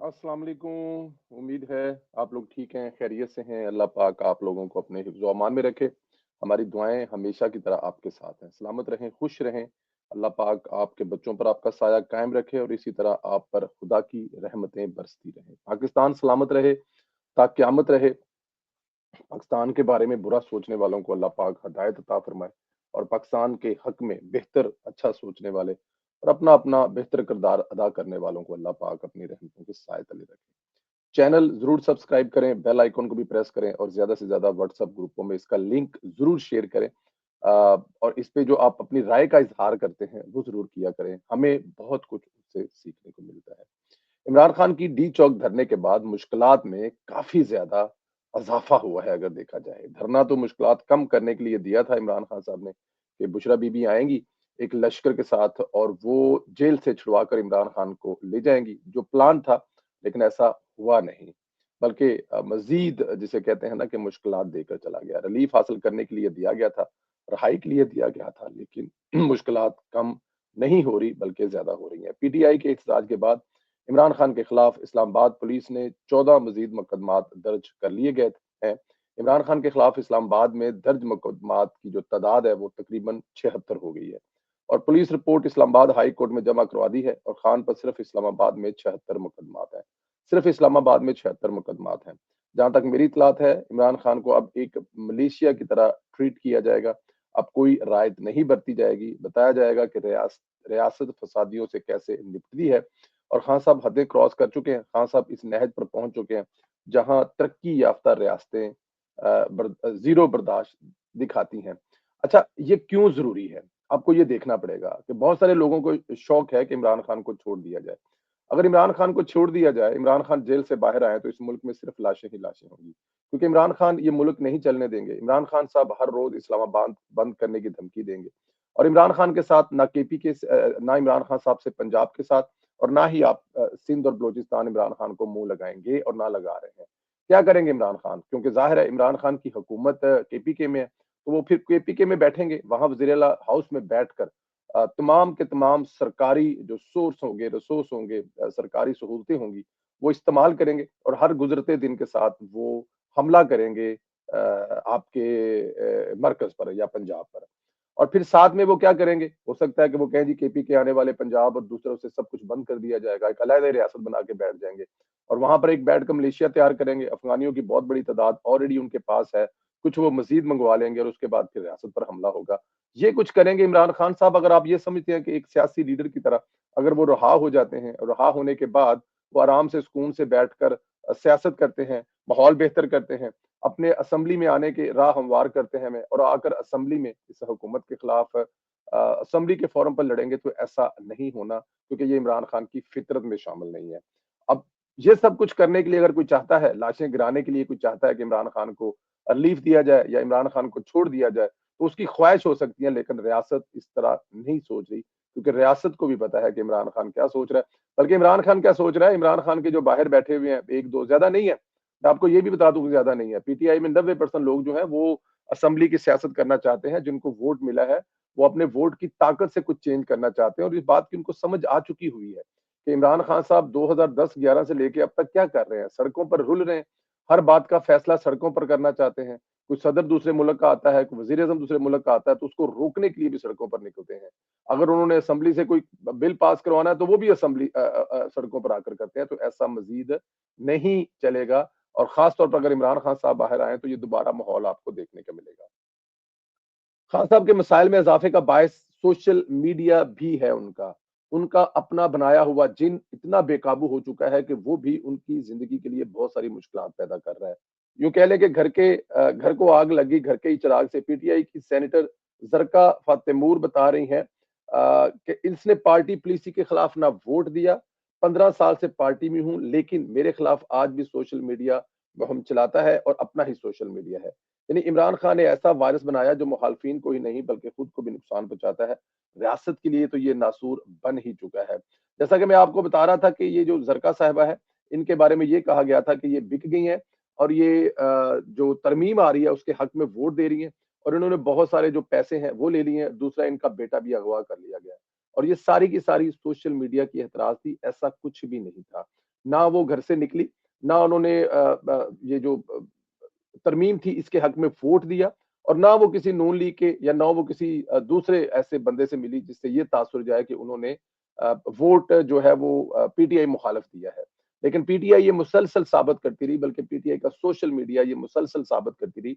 अस्सलाम वालेकुम। उम्मीद है आप लोग ठीक हैं, खैरियत से हैं। अल्लाह पाक आप लोगों को अपने हिफ्ज़ व अमान में रखे। हमारी दुआएं हमेशा की तरह आपके साथ हैं। सलामत रहें, खुश रहें। अल्लाह पाक आपके बच्चों पर आपका साया कायम रखे और इसी तरह आप पर खुदा की रहमतें बरसती रहें। पाकिस्तान सलामत रहे, ता क़यामत रहे। पाकिस्तान के बारे में बुरा सोचने वालों को अल्लाह पाक हिदायत अता फरमाए और पाकिस्तान के हक में बेहतर अच्छा सोचने वाले और अपना अपना बेहतर किरदार अदा करने वालों को अल्लाह पाक अपनी रहमतों के साए तले रखे। चैनल ज़रूर सब्सक्राइब करें, बेल आइकन को भी प्रेस करें और ज़्यादा से ज़्यादा व्हाट्सएप ग्रुपों में इसका लिंक ज़रूर शेयर करें। और इस पे जो आप अपनी राय का इज़हार करते हैं, वो ज़रूर किया करें। हमें बहुत कुछ उससे सीखने को मिलता है। इमरान खान की डी चौक धरने के बाद मुश्किलात में काफ़ी ज़्यादा इज़ाफ़ा हुआ है अगर देखा जाए। धरना तो मुश्किलात कम करने के लिए दिया था इमरान खान साहब ने कि बुशरा बीबी आएँगी एक लश्कर के साथ और वो जेल से छुड़वाकर इमरान खान को ले जाएँगी, जो प्लान था, लेकिन ऐसा हुआ नहीं। बल्कि मज़ीद जिसे कहते हैं ना कि मुश्किलात देकर चला गया। रिलीफ़ हासिल करने के लिए दिया गया था, रहाई के लिए दिया गया था, लेकिन मुश्किलात कम नहीं हो रही बल्कि ज़्यादा हो रही हैं। पीटीआई के एहतजाज के बाद इमरान खान के खिलाफ इस्लामाबाद पुलिस ने 14 मजीद मुकदमात दर्ज कर लिए गए हैं। इमरान खान के खिलाफ इस्लामाबाद में दर्ज मुकदमात की जो तादाद है वो तकरीबन 76 हो गई है और police report Islamabad high court में जमा करवा दी है और खान पर सिर्फ इस्लामाबाद में 76 मुकदमात हैं। सिर्फ इस्लामाबाद में 76 मुकदमात हैं। जहां तक मेरी इतलात है इमरान खान को अब एक मलेशिया की तरह ट्रीट किया जाएगा। अब कोई रायत नहीं बरती जाएगी। बताया जाएगा कि रियासत फसादियों से कैसे निपटती है और खान साहब हदें क्रॉस कर चुके हैं। खान साहब इस नहज पर पहुंच चुके हैं जहां तरक्की याफ्ता रियासतें जीरो बर्दाश्त दिखाती हैं। अच्छा, ये क्यों जरूरी है? आपको ये देखना पड़ेगा कि बहुत सारे लोगों को शौक है कि इमरान खान को छोड़ दिया जाए। अगर इमरान खान को छोड़ दिया जाए, इमरान खान जेल से बाहर आए तो इस मुल्क में सिर्फ लाशें ही लाशें होंगी, क्योंकि इमरान खान ये मुल्क नहीं चलने देंगे। इमरान खान साहब हर रोज इस्लामाबाद बंद करने की धमकी देंगे और इमरान खान के साथ ना ना इमरान खान साहब से पंजाब के साथ और ना ही आप सिंध और बलूचिस्तान इमरान खान को मुंह लगाएंगे और ना लगा रहे हैं। क्या करेंगे इमरान खान? क्योंकि जाहिर है इमरान खान की हुकूमत केपीके में है, तो वो फिर केपीके में बैठेंगे, वहां वजीर हाउस में बैठकर तमाम के तमाम सरकारी जो सोर्स होंगे, रिसोर्स होंगे, सरकारी सहूलतें होंगी, वो इस्तेमाल करेंगे और हर गुजरते दिन के साथ वो हमला करेंगे आपके मरकज पर या पंजाब पर। और फिर साथ में वो क्या करेंगे? हो सकता है कि वो कहें जी केपीके आने वाले पंजाब और दूसरों से सब कुछ बंद कर दिया जाएगा, एक अलग रियासत बना के बैठ जाएंगे और वहां पर एक बैठ कर मलेशिया तैयार करेंगे। अफगानियों की बहुत बड़ी तादाद ऑलरेडी उनके पास है, कुछ वो मजीद मंगवा लेंगे और उसके बाद फिर रियासत पर हमला होगा। ये कुछ करेंगे इमरान खान साहब। अगर आप ये समझते हैं कि एक सियासी लीडर की तरह अगर वो रहा हो जाते हैं और रहा होने के बाद वो आराम से सुकून से बैठकर सियासत करते हैं, माहौल बेहतर करते हैं, अपने असेंबली में आने के राह हमवार करते हैं हमें और आकर असेंबली में इस हुकूमत के खिलाफ असेंबली के फोरम पर लड़ेंगे, तो ऐसा नहीं होना, क्योंकि ये इमरान खान की फितरत में शामिल नहीं है। अब ये सब कुछ करने के लिए अगर कोई चाहता है, लाशें गिराने के लिए कोई चाहता है कि इमरान खान को रिलीफ दिया जाए या इमरान खान को छोड़ दिया जाए, तो उसकी ख्वाहिश हो सकती है, लेकिन रियासत इस तरह नहीं सोच रही, क्योंकि रियासत को भी पता है कि इमरान खान क्या सोच रहा है। बल्कि इमरान खान क्या सोच रहा है, इमरान खान के जो बाहर बैठे हुए हैं, एक दो ज्यादा नहीं है, मैं आपको ये भी बता दूं कि ज्यादा नहीं है। पीटीआई में 90% लोग जो है वो असेंबली की सियासत करना चाहते हैं, जिनको वोट मिला है वो अपने वोट की ताकत से कुछ चेंज करना चाहते हैं और इस बात की उनको समझ आ चुकी हुई है कि इमरान खान साहब 2010-11 से लेके अब तक क्या कर रहे हैं, सड़कों पर रुल रहे हैं, हर बात का फैसला सड़कों पर करना चाहते हैं। कोई सदर दूसरे मुल्क का आता है, कोई वजीर आजम दूसरे मुल्क का आता है, तो उसको रोकने के लिए भी सड़कों पर निकलते हैं। अगर उन्होंने असेंबली से कोई बिल पास करवाना है तो वो भी असेंबली सड़कों पर आकर करते हैं। तो ऐसा मजीद नहीं चलेगा और खास तौर पर अगर इमरान खान साहब बाहर आए तो ये दोबारा माहौल आपको देखने को मिलेगा। खान साहब के मसाइल में इजाफे का बायस सोशल मीडिया भी है उनका। उनका अपना बनाया हुआ जिन इतना बेकाबू हो चुका है कि वो भी उनकी ज़िंदगी के लिए बहुत सारी मुश्किलात पैदा कर रहा है। यूँ कह लें कि घर को आग लगी घर के ही चिराग से। पीटीआई की सेनेटर ज़रका फ़ातेमूर बता रही हैं कि इसने पार्टी पॉलिसी के खिलाफ ना वोट दिया, 15 साल से पार्टी में हूँ, लेकिन मेरे खिलाफ आज भी सोशल मीडिया मुहिम चलाता है और अपना ही सोशल मीडिया है। यानी इमरान खान ने ऐसा वायरस बनाया जो मुखालफिन को ही नहीं बल्कि खुद को भी नुकसान पहुंचाता है। रियासत के लिए तो ये नासूर बन ही चुका है। जैसा कि मैं आपको बता रहा था कि ये जो जरका साहिबा है, इनके बारे में ये कहा गया था कि ये बिक गई हैं और ये जो तरमीम आ रही है उसके हक में वोट दे रही हैं और इन्होंने बहुत सारे जो पैसे हैं वो ले लिए हैं। दूसरा, इनका बेटा भी अगवा कर लिया गया है और ये सारी की सारी सोशल मीडिया की एतराज थी, ऐसा कुछ भी नहीं था। نہ وہ گھر سے نکلی، نہ انہوں نے یہ جو ترمیم تھی اس کے حق میں ووٹ دیا، اور نہ وہ کسی نون لیگ کے یا نہ وہ کسی دوسرے ایسے بندے سے ملی جس سے یہ تاثر جائے کہ انہوں نے ووٹ جو ہے وہ پی ٹی آئی مخالف دیا ہے۔ لیکن پی ٹی آئی یہ مسلسل ثابت کرتی رہی، بلکہ پی ٹی آئی کا سوشل میڈیا یہ مسلسل ثابت کرتی رہی،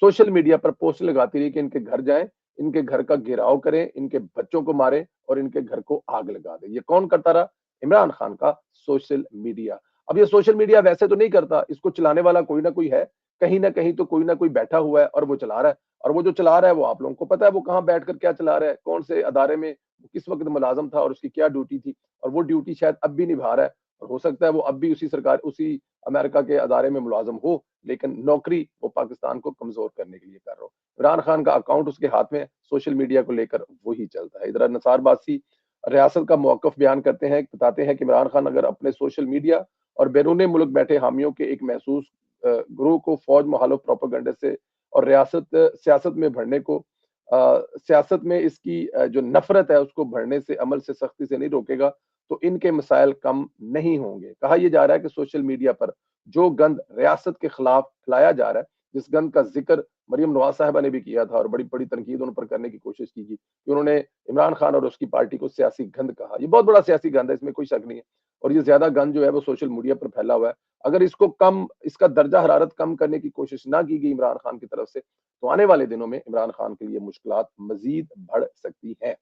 سوشل میڈیا پر پوسٹ لگاتی رہی کہ ان کے گھر جائیں، ان کے گھر کا گھیراؤ کریں، ان کے بچوں کو ماریں اور ان کے گھر کو آگ لگا دیں۔ یہ کون کرتا رہا؟ عمران خان کا سوشل میڈیا۔ اب یہ سوشل میڈیا ویسے تو نہیں کرتا، اس کو چلانے والا کوئی نہ کوئی ہے، کہیں نہ کہیں تو کوئی نہ کوئی بیٹھا ہوا ہے اور وہ چلا رہا ہے، اور وہ جو چلا رہا ہے وہ آپ لوگوں کو پتا ہے وہ کہاں بیٹھ کر کیا چلا رہا ہے، کون سے ادارے میں کس وقت ملازم تھا اور اس کی کیا ڈیوٹی تھی، اور وہ ڈیوٹی شاید اب بھی نبھا رہا ہے، اور ہو سکتا ہے وہ اب بھی اسی امریکہ کے ادارے میں ملازم ہو، لیکن نوکری وہ پاکستان کو کمزور کرنے کے لیے کر رہا ہو۔ عمران خان کا اکاؤنٹ اس کے ہاتھ میں ہے، سوشل میڈیا کو لے کر وہی چلتا ہے۔ ادھر نثار باسی ریاست کا موقف بیان کرتے ہیں، بتاتے ہیں کہ عمران خان اگر اپنے سوشل میڈیا اور بیرون ملک بیٹھے حامیوں کے ایک محسوس گروہ کو فوج مخالف پروپیگنڈے سے اور سیاست میں بڑھنے کو سیاست میں اس کی جو نفرت ہے اس کو بڑھنے سے عمل سے سختی سے نہیں روکے گا تو ان کے مسائل کم نہیں ہوں گے۔ کہا یہ جا رہا ہے کہ سوشل میڈیا پر جو گند ریاست کے خلاف پھیلایا جا رہا ہے، جس گند کا ذکر مریم نواز صاحبہ نے بھی کیا تھا اور بڑی بڑی تنقید ان پر کرنے کی کوشش کی گئی کہ انہوں نے عمران خان اور اس کی پارٹی کو سیاسی گند کہا، یہ بہت بڑا سیاسی گند ہے، اس میں کوئی شک نہیں ہے، اور یہ زیادہ گند جو ہے وہ سوشل میڈیا پر پھیلا ہوا ہے۔ اگر اس کا درجہ حرارت کم کرنے کی کوشش نہ کی گئی عمران خان کی طرف سے تو آنے والے دنوں میں عمران خان کے لیے مشکلات مزید بڑھ سکتی ہیں۔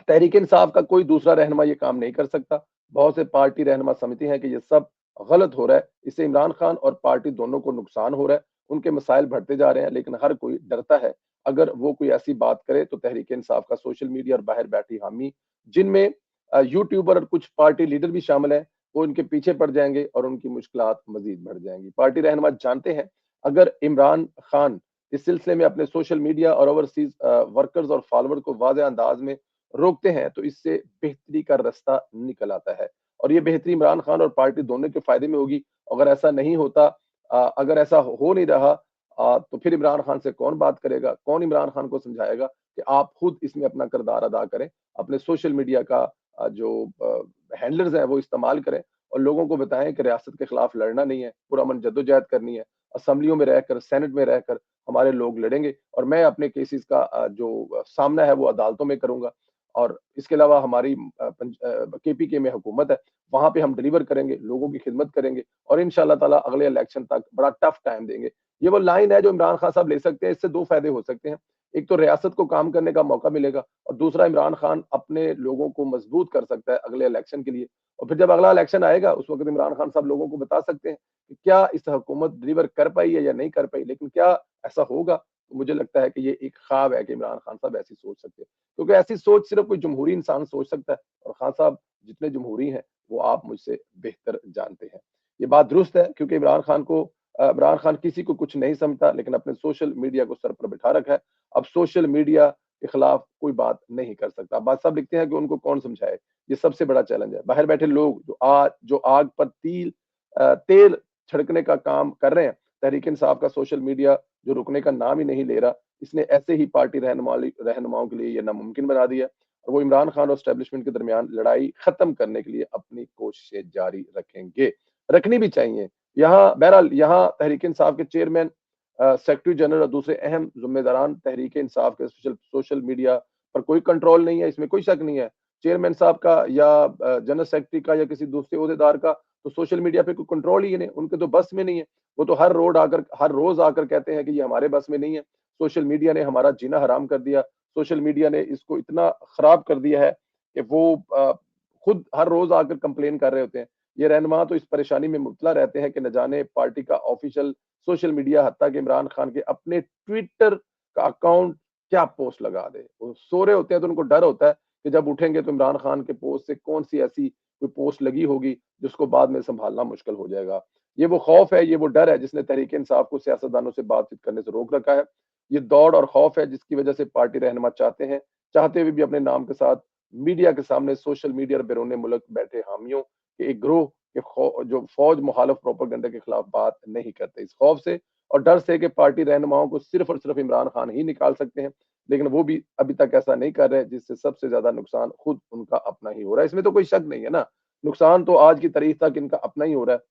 تحریک انصاف کا کوئی دوسرا رہنما یہ کام نہیں کر سکتا۔ بہت سے پارٹی رہنما سمجھتے ہیں کہ یہ سب غلط ہو رہا ہے، اس سے عمران خان اور پارٹی دونوں کو نقصان ہو رہا ہے، ان کے مسائل بڑھتے جا رہے ہیں، لیکن ہر کوئی ڈرتا ہے اگر وہ کوئی ایسی بات کرے تو تحریک انصاف کا سوشل میڈیا اور باہر بیٹھی حامی، جن میں یوٹیوبر اور کچھ پارٹی لیڈر بھی شامل ہیں، وہ ان کے پیچھے پڑ جائیں گے اور ان کی مشکلات مزید بڑھ جائیں گی۔ پارٹی رہنما جانتے ہیں اگر عمران خان اس سلسلے میں اپنے سوشل میڈیا اور اوورسیز ورکرز اور فالوور کو واضح انداز میں روکتے ہیں تو اس سے بہتری کا رستہ نکل آتا ہے، اور یہ بہتری عمران خان اور پارٹی دونوں کے فائدے میں ہوگی۔ اگر ایسا نہیں ہوتا، اگر ایسا ہو نہیں رہا، تو پھر عمران خان سے کون بات کرے گا، کون عمران خان کو سمجھائے گا کہ آپ خود اس میں اپنا کردار ادا کریں، اپنے سوشل میڈیا کا جو ہینڈلرز ہیں وہ استعمال کریں اور لوگوں کو بتائیں کہ ریاست کے خلاف لڑنا نہیں ہے، پرامن جدوجہد کرنی ہے، اسمبلیوں میں رہ کر، سینٹ میں رہ کر ہمارے لوگ لڑیں گے اور میں اپنے کیسز کا جو سامنا ہے وہ عدالتوں میں کروں گا، اور اس کے علاوہ ہماری کے پی کے میں حکومت ہے، وہاں پہ ہم ڈلیور کریں گے، لوگوں کی خدمت کریں گے اور انشاءاللہ تعالیٰ اگلے الیکشن تک بڑا ٹف ٹائم دیں گے۔ یہ وہ لائن ہے جو عمران خان صاحب لے سکتے ہیں، اس سے دو فائدے ہو سکتے ہیں، ایک تو ریاست کو کام کرنے کا موقع ملے گا اور دوسرا عمران خان اپنے لوگوں کو مضبوط کر سکتا ہے اگلے الیکشن کے لیے، اور پھر جب اگلا الیکشن آئے گا اس وقت عمران خان صاحب لوگوں کو بتا سکتے ہیں کہ کیا اس حکومت ڈلیور کر پائی ہے یا نہیں کر پائی، لیکن کیا ایسا ہوگا؟ مجھے لگتا ہے کہ یہ ایک خواب ہے کہ عمران خان صاحب ایسی سوچ سکتے ہیں، کیونکہ ایسی سوچ صرف کوئی جمہوری انسان سوچ سکتا ہے، اور خان صاحب جتنے جمہوری ہیں وہ آپ مجھ سے بہتر جانتے ہیں۔ یہ بات درست ہے کیونکہ عمران خان کسی کو کچھ نہیں سمجھتا، لیکن اپنے سوشل میڈیا کو سر پر بٹھا رکھا ہے۔ اب سوشل میڈیا کے خلاف کوئی بات نہیں کر سکتا۔ بات صاحب لکھتے ہیں کہ ان کو کون سمجھائے، یہ سب سے بڑا چیلنج ہے۔ باہر بیٹھے لوگ جو آگ پر تیل چھڑکنے کا کام کر رہے ہیں، تحریک انصاف کا سوشل میڈیا جو رکنے کا نام ہی نہیں لے رہا، اس نے ایسے ہی پارٹی رہنماؤں کے لیے یہ ناممکن بنا دیا، اور وہ عمران خان اور اسٹیبلشمنٹ کے درمیان لڑائی ختم کرنے کے لیے اپنی کوششیں جاری رکھیں گے، رکھنی بھی چاہیے۔ بہرحال یہاں تحریک انصاف کے چیئرمین، سیکرٹری جنرل اور دوسرے اہم ذمہ داران تحریک انصاف کے سوشل میڈیا پر کوئی کنٹرول نہیں ہے، اس میں کوئی شک نہیں ہے۔ چیئرمین صاحب کا یا جنرل سیکرٹری کا یا کسی دوسرے عہدیدار کا تو سوشل میڈیا پہ کوئی کنٹرول ہی نہیں، ان کے تو بس میں نہیں ہے، وہ تو ہر روز آ کر کہتے ہیں کہ یہ ہمارے بس میں نہیں ہے، سوشل میڈیا نے ہمارا جینا حرام کر دیا، سوشل میڈیا نے اس کو اتنا خراب کر دیا ہے کہ وہ خود ہر روز آ کر کمپلین کر رہے ہوتے ہیں۔ یہ رہنما تو اس پریشانی میں مبتلا رہتے ہیں کہ نہ جانے پارٹی کا آفیشیل سوشل میڈیا، حتیٰ کہ عمران خان کے اپنے ٹویٹر کا اکاؤنٹ کیا پوسٹ لگا دے، وہ سو رہے ہوتے ہیں تو ان کو ڈر ہوتا ہے کہ جب اٹھیں گے تو عمران خان کے پوسٹ سے کون سی ایسی کوئی پوسٹ لگی ہوگی جس کو بعد میں سنبھالنا مشکل ہو جائے گا۔ یہ وہ خوف ہے، یہ وہ ڈر ہے جس نے تحریک انصاف کو سیاستدانوں سے بات چیت کرنے سے روک رکھا ہے۔ یہ دوڑ اور خوف ہے جس کی وجہ سے پارٹی رہنما چاہتے ہوئے بھی اپنے نام کے ساتھ میڈیا کے سامنے سوشل میڈیا اور بیرون ملک بیٹھے حامیوں کے ایک گروہ کے جو فوج مخالف پروپیگنڈے کے خلاف بات نہیں کرتے، اس خوف سے اور ڈر سے کہ پارٹی رہنماؤں کو صرف اور صرف عمران خان ہی نکال سکتے ہیں، لیکن وہ بھی ابھی تک ایسا نہیں کر رہے، جس سے سب سے زیادہ نقصان خود ان کا اپنا ہی ہو رہا ہے۔ اس میں تو کوئی شک نہیں ہے نا، नुकसान तो आज की तारीख तक इनका अपना ही हो रहा है।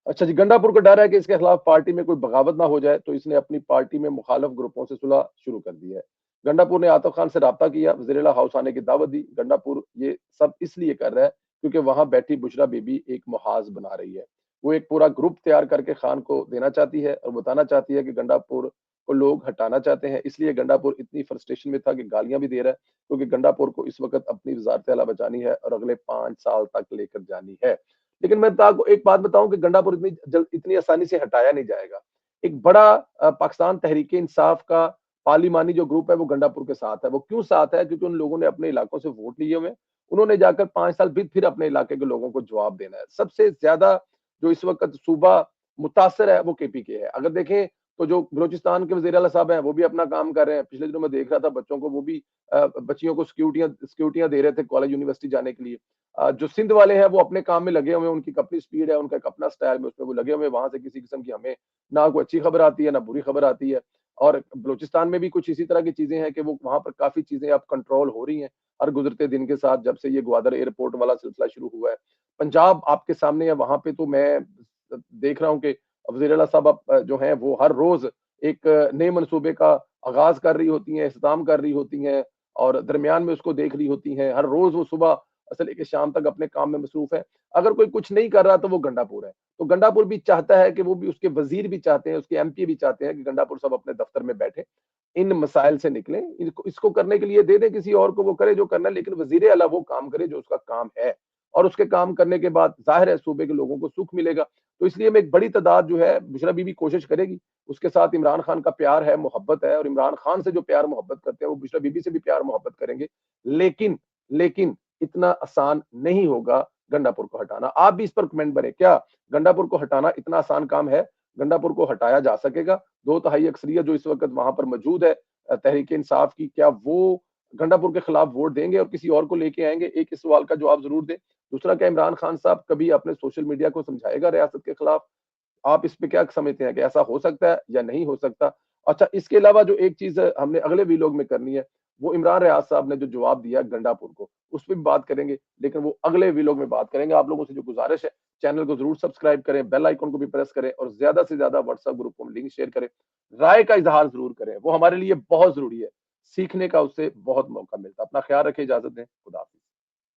अच्छा जी, गंडापुर को डर है कि इसके खिलाफ पार्टी में कोई बगावत ना हो जाए, तो इसने अपनी पार्टी में मुखालिफ ग्रुपों से सुलह शुरू कर दी है। गंडापुर ने आतिफ खान से राब्ता किया, वज़ीर-ए-आला हाउस आने की दावत दी। गंडापुर ये सब इसलिए कर रहा है क्योंकि वहाँ बैठी बुशरा बीबी एक मुहाज़ बना रही है। वो एक पूरा ग्रुप तैयार करके खान को देना चाहती है और बताना चाहती है कि गंडापुर को लोग हटाना चाहते हैं। इसलिए गंडापुर इतनी फ्रस्ट्रेशन में था कि गालियाँ भी दे रहा है, क्योंकि गंडापुर को इस वक़्त अपनी वज़ारत-ए-आला बचानी है और अगले 5 साल तक लेकर जानी है। लेकिन मैं आपको एक बात बताऊं कि गंडापुर इतनी आसानी से हटाया नहीं जाएगा। एक बड़ा पाकिस्तान तहरीक इंसाफ का पार्लिमानी जो ग्रुप है वो गंडापुर के साथ है। वो क्यों साथ है? क्योंकि उन लोगों ने अपने इलाकों से वोट लिए हुए हैं। उन्होंने जाकर 5 साल फिर अपने इलाके के लोगों को जवाब देना है। सबसे ज्यादा जो इस वक्त सूबा मुतासर है वो केपी के है। अगर देखें तो जो बलोचिस्तान के वजीर आला साहब हैं वो भी अपना काम कर रहे हैं। पिछले दिनों में देख रहा था बच्चों को, वो भी बच्चियों को सिक्योरिटियां दे रहे थे कॉलेज यूनिवर्सिटी जाने के लिए। जो सिंध वाले हैं वो अपने काम में लगे हुए हैं, उनकी अपनी स्पीड है, उनका एक अपना स्टाइल में उसमें वो लगे हुए हैं। वहां से किसी किस्म की हमें ना कोई अच्छी खबर आती है ना बुरी खबर आती है। और बलूचिस्तान में भी कुछ इसी तरह की चीजें हैं कि वो वहां पर काफी चीजें अब कंट्रोल हो रही हैं हर गुजरते दिन के साथ, जब से ये ग्वादर एयरपोर्ट वाला सिलसिला शुरू हुआ है। पंजाब आपके सामने है, वहां पे तो मैं देख रहा हूँ कि वजीर आला साहब जो हैं वो हर रोज एक नए मनसूबे का आगाज कर रही होती हैं, इख्तिताम कर रही होती हैं और दरमियान में उसको देख रही होती हैं। हर रोज वो सुबह से लेके शाम तक अपने काम में मसरूफ है। अगर कोई कुछ नहीं कर रहा तो वो गंडापुर है। तो गंडापुर भी चाहता है कि वो भी, उसके वजीर भी चाहते हैं, उसके एमपी भी चाहते हैं कि गंडापुर साहब अपने दफ्तर में बैठे, इन मसाइल से निकलें। इसको करने के लिए दे दें किसी और को, वो करे जो करना है, लेकिन वजीर आला वो काम करे जो उसका काम है। और उसके काम करने के बाद जाहिर है सूबे के लोगों को सुख मिलेगा। तो इसलिए में एक बड़ी तादाद जो है बुशरा बीबी कोशिश करेगी। उसके साथ इमरान खान का प्यार है, मोहब्बत है, और इमरान खान से जो प्यार मोहब्बत करते हैं वो बुशरा बीबी से भी प्यार मोहब्बत करेंगे। लेकिन लेकिन इतना आसान नहीं होगा गंडापुर को हटाना। आप भी इस पर कमेंट बने, क्या गंडापुर को हटाना इतना आसान काम है? गंडापुर को हटाया जा सकेगा? 2/3 अक्सरियत जो इस वक्त वहां पर मौजूद है तहरीक इंसाफ की, क्या वो गंडापुर के खिलाफ वोट देंगे और किसी और को लेके आएंगे? एक इस सवाल का जवाब जरूर दें। दूसरा, क्या इमरान खान साहब कभी अपने सोशल मीडिया को समझाएगा रियासत के खिलाफ? आप इस पे क्या समझते हैं कि ऐसा हो सकता है या नहीं हो सकता? अच्छा, इसके अलावा जो एक चीज़ हमने अगले वीलॉग में करनी है, वो इमरान रियाज साहब ने जो जवाब दिया गंडापुर को, उस पे भी बात करेंगे, लेकिन वो अगले वीलॉग में बात करेंगे। आप लोगों से जो गुज़ारिश है, चैनल को ज़रूर सब्सक्राइब करें, बेल आइकन को भी प्रेस करें और ज़्यादा से ज़्यादा व्हाट्सएप ग्रुप में लिंक शेयर करें। राय का इज़हार ज़रूर करें, वो हमारे लिए बहुत ज़रूरी है। सीखने का उससे बहुत मौका मिलता है। अपना ख्याल रखें, इजाज़त दें। खुदा हाफ़िज़।